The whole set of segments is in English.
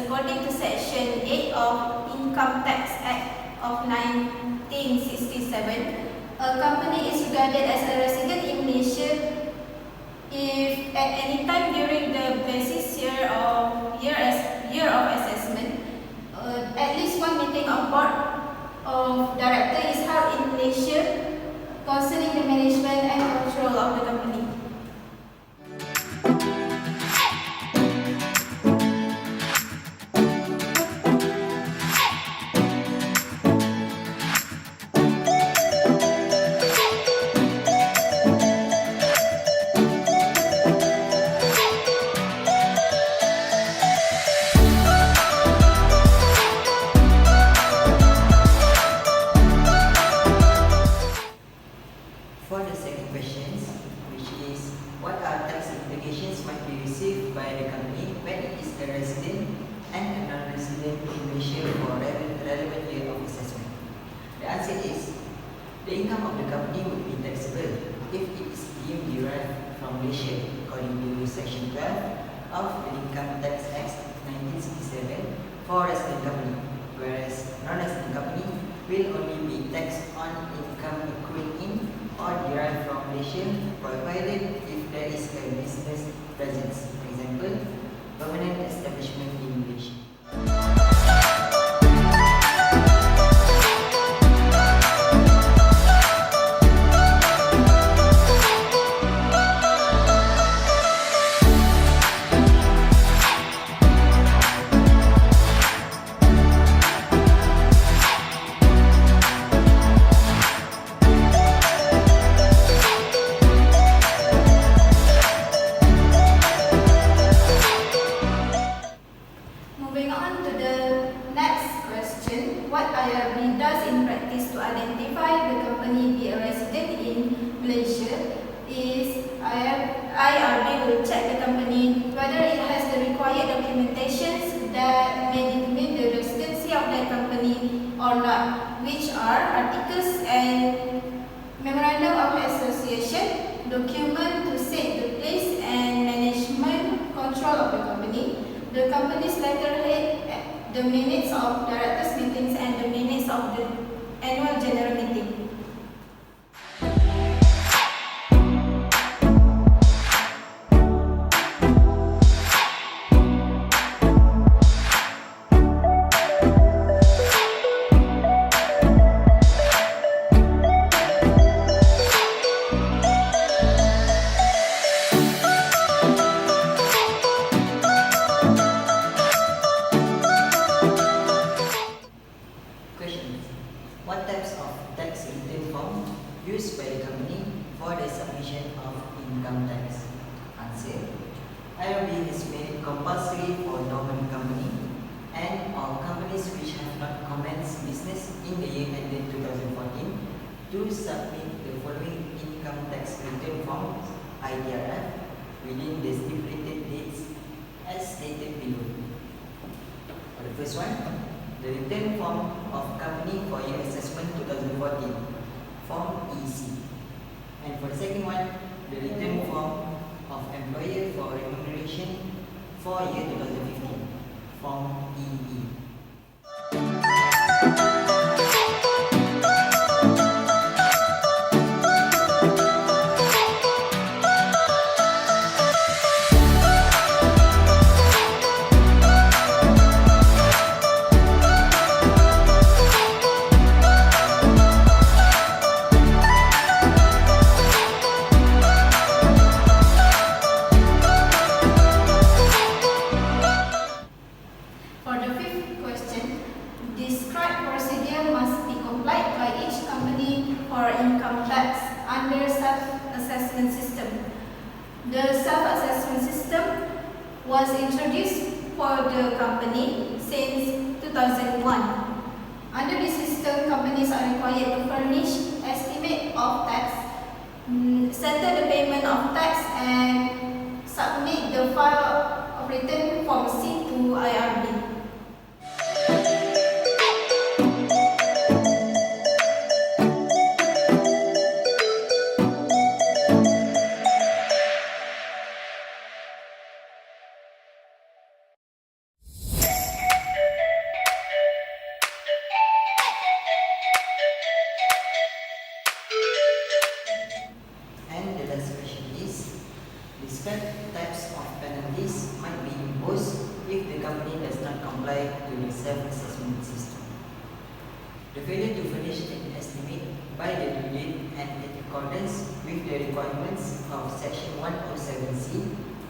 according to Section 8 of Income Tax Act of 1967, a company is regarded as a resident in Malaysia if at any time during the basis year of assessment, at least one meeting of board of director is held in Malaysia concerning the management and control of the company. For the second questions, which is what are tax implications might be received by the company when it is a resident and a non-resident in Malaysia for relevant year of assessment? The answer is the income of the company would be taxable if it is deemed derived from Malaysia according to Section 12 of the Income Tax Act 1967 for resident company, whereas non-resident company will only be taxed on income accruing in or derived from Malaysia, provided if there is a business presence, for example, permanent establishment in Malaysia. Moving on to the next question, what IRB does in practice to identify the company be a resident in Malaysia is IRB will check the company whether it has the required documentations that may determine the residency of that company or not, which are articles and memorandum of association, document to set the place and management control of the company, the company's letterhead, the minutes of directors' meetings, and the minutes of the annual general meeting. Questions. What types of tax return form used by the company for the submission of income tax? Answer. IRB has made it compulsory for dormant company and all companies which have not commenced business in the year ended 2014 to submit the following income tax return forms (ITRF) within the stipulated dates as stated below. For the first one, the return form of company for year assessment 2014, Form EC. And for the second one, the return form of employer for remuneration for year 2015, Form EE. For the fifth question, described procedure must be complied by each company for income tax under self-assessment system. The self-assessment system was introduced for the company since 2001. Under this system, companies are required to furnish estimate of tax, settle the payment of tax, and submit the file of return form C to IRB. apply to the self-assessment system. The failure to furnish an estimate by the due date and in accordance with the requirements of Section 107C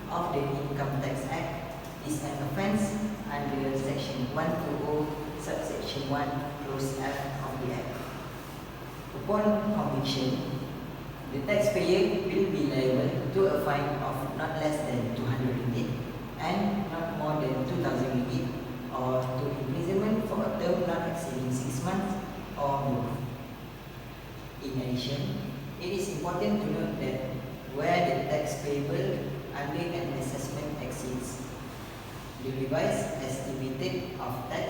of the Income Tax Act is an offence under Section 120 subsection 1 clause F of the Act. Upon conviction, the taxpayer will be liable to a fine of not less than 200 ringgit and not more than 2,000 ringgit, or to imprisonment for a term not exceeding 6 months or more. In addition, it is important to note that where the tax payable under an assessment exceeds the revised estimated of tax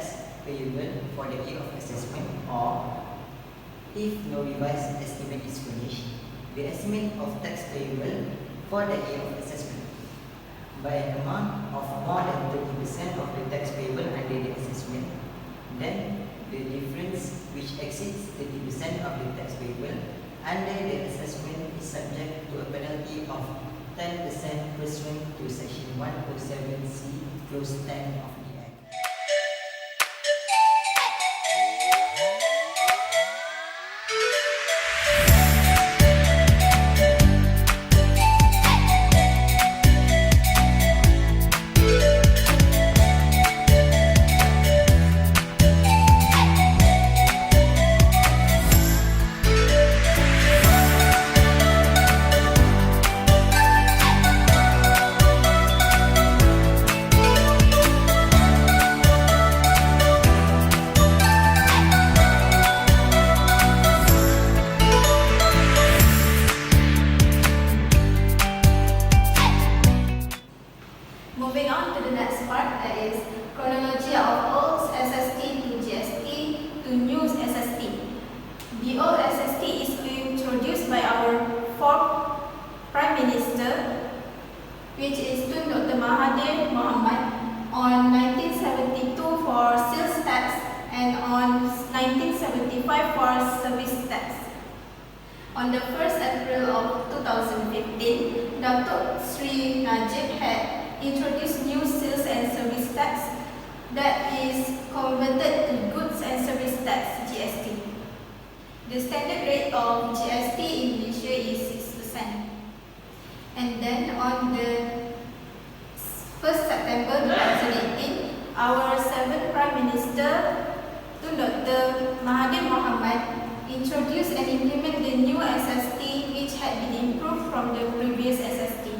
payable for the year of assessment, or if no revised estimate is furnished, the estimate of tax payable for the year of assessment by an amount of more than 30% of the tax payable under the assessment, then the difference which exceeds 30% of the tax payable under the assessment is subject to a penalty of 10% pursuant to Section 107C clause 10 of the Act. Moving on to the next part, that is chronology of old SST to GST to new SST. The old SST is introduced by our fourth Prime Minister, which is Tun Dr. Mahathir Mohamad, on 1972 for sales tax and on 1975 for service tax. On the 1st April of 2015, Dr. Sri Najib had introduced new sales and service tax that is converted to goods and service tax (GST). The standard rate of GST in Malaysia is 6%. And then on the 1st September 2018, our 7th Prime Minister, Tun Dr. Mahathir Mohamad, introduced and implemented the new SST, which had been improved from the previous SST.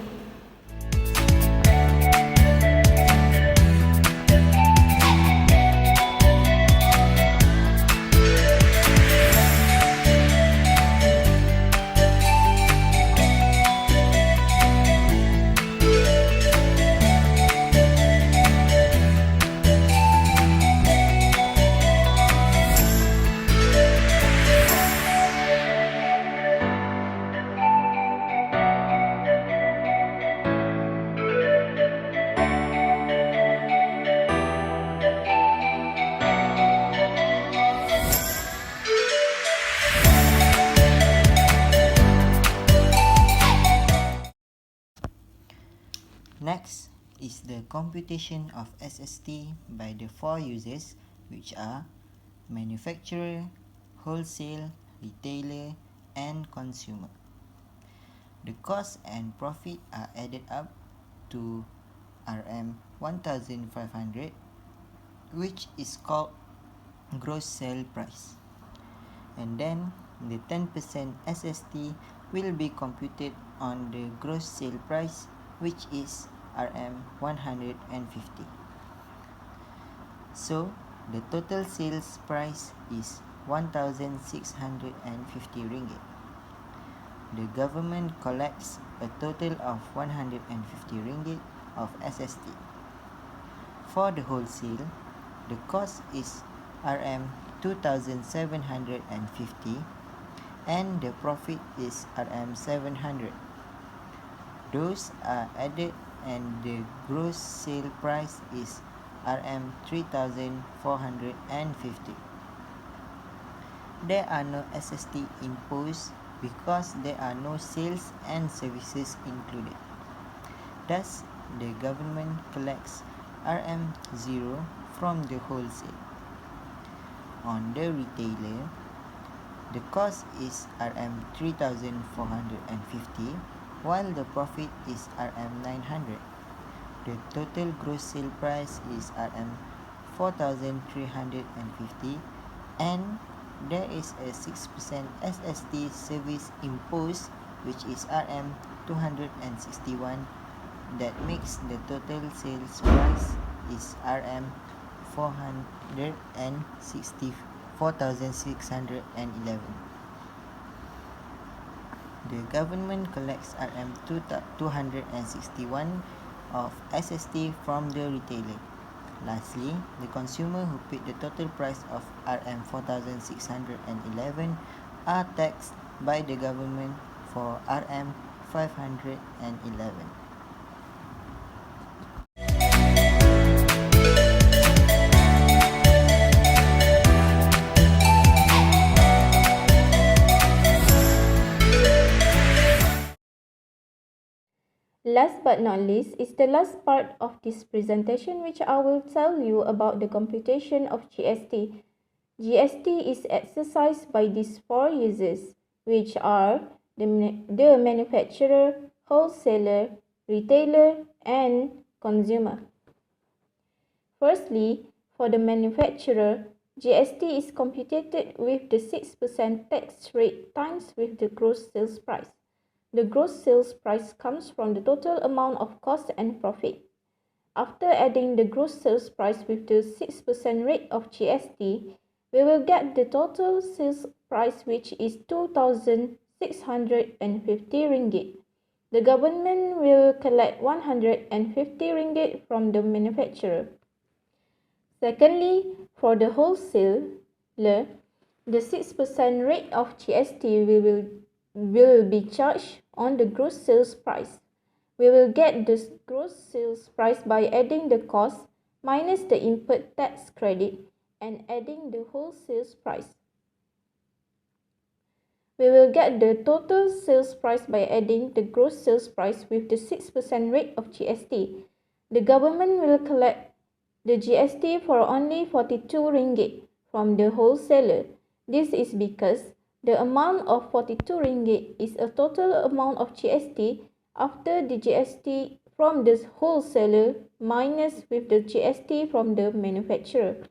Next is the computation of SST by the four users, which are manufacturer, wholesale, retailer, and consumer. The cost and profit are added up to RM 1,500, which is called gross sale price. And then the 10% SST will be computed on the gross sale price, which is RM 150. So the total sales price is 1,650 ringgit. The government collects a total of 150 ringgit of SST. For the wholesale, the cost is RM 2,750 and the profit is RM 700. Those are added and the gross sale price is RM 3,450. There are no SST imposed because there are no sales and services included. Thus, the government collects RM 0 from the wholesale. On the retailer, the cost is Rm 3,450 while the profit is Rm 900. The total gross sale price is Rm 4,350 and there is a 6% SST service imposed, which is Rm 261. That makes the total sales price is Rm 4,611. The government collects Rm 261 of SST from the retailer. Lastly, the consumer who paid the total price of Rm 4,611 are taxed by the government for Rm 511. Last but not least is the last part of this presentation, which I will tell you about the computation of GST. GST is exercised by these four users, which are the manufacturer, wholesaler, retailer, and consumer. Firstly, for the manufacturer, GST is computed with the 6% tax rate times with the gross sales price. The gross sales price comes from the total amount of cost and profit. After adding the gross sales price with the 6% rate of GST, we will get the total sales price, which is 2,650 ringgit. The government will collect 150 ringgit from the manufacturer. Secondly, for the wholesaler, the 6% rate of GST will be charged on the gross sales price. We will get the gross sales price by adding the cost minus the input tax credit and adding the whole sales price. We will get the total sales price by adding the gross sales price with the 6% rate of GST. The government will collect the GST for only 42 ringgit from the wholesaler. This is because the amount of 42 ringgit is a total amount of GST after the GST from the wholesaler minus with the GST from the manufacturer.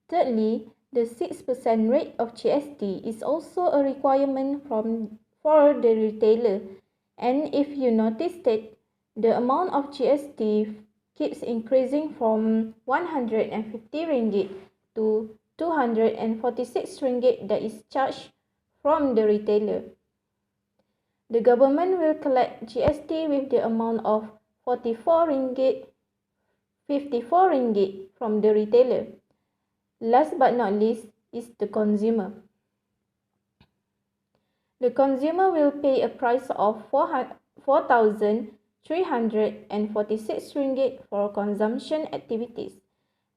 Thirdly, the 6% rate of GST is also a requirement for the retailer, and if you noticed that the amount of GST keeps increasing from 150 ringgit to 246 ringgit that is charged from the retailer. The government will collect GST with the amount of 54 ringgit, 54 ringgit from the retailer. Last but not least is the consumer. The consumer will pay a price of 4,346 ringgit for consumption activities,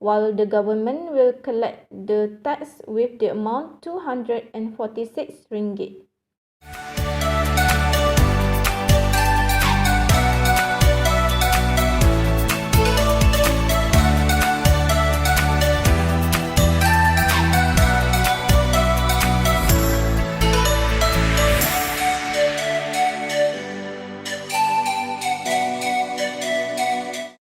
while the government will collect the tax with the amount 246 ringgit.